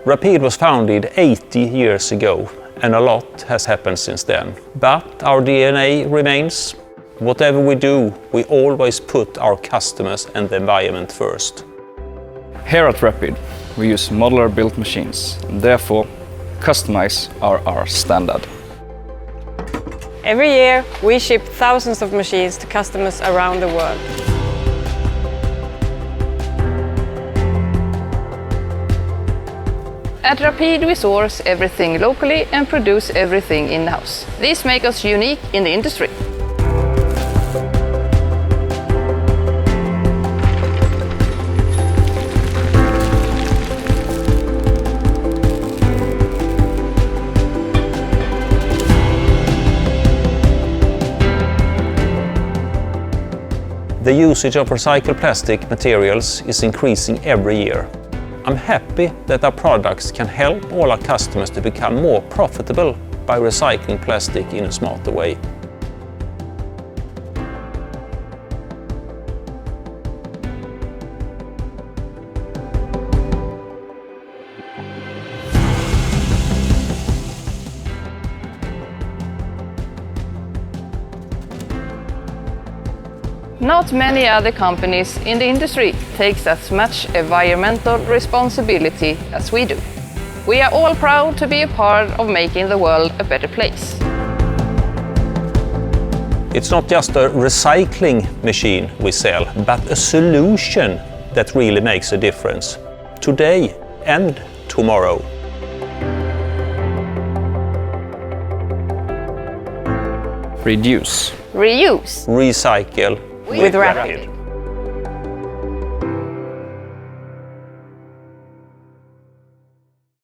Rapid was founded 80 years ago, and a lot has happened since then. But our DNA remains. Whatever we do, we always put our customers and the environment first. Here at Rapid, we use modular built machines, and therefore customize are our standard. Every year, we ship thousands of machines to customers around the world. At Rapid, we source everything locally and produce everything in-house. This makes us unique in the industry. The usage of recycled plastic materials is increasing every year. I'm happy that our products can help all our customers to become more profitable by recycling plastic in a smarter way. Not many other companies in the industry takes as much environmental responsibility as we do. We are all proud to be a part of making the world a better place. It's not just a recycling machine we sell, but a solution that really makes a difference today and tomorrow. Reduce. Reuse. Recycle With Rapid.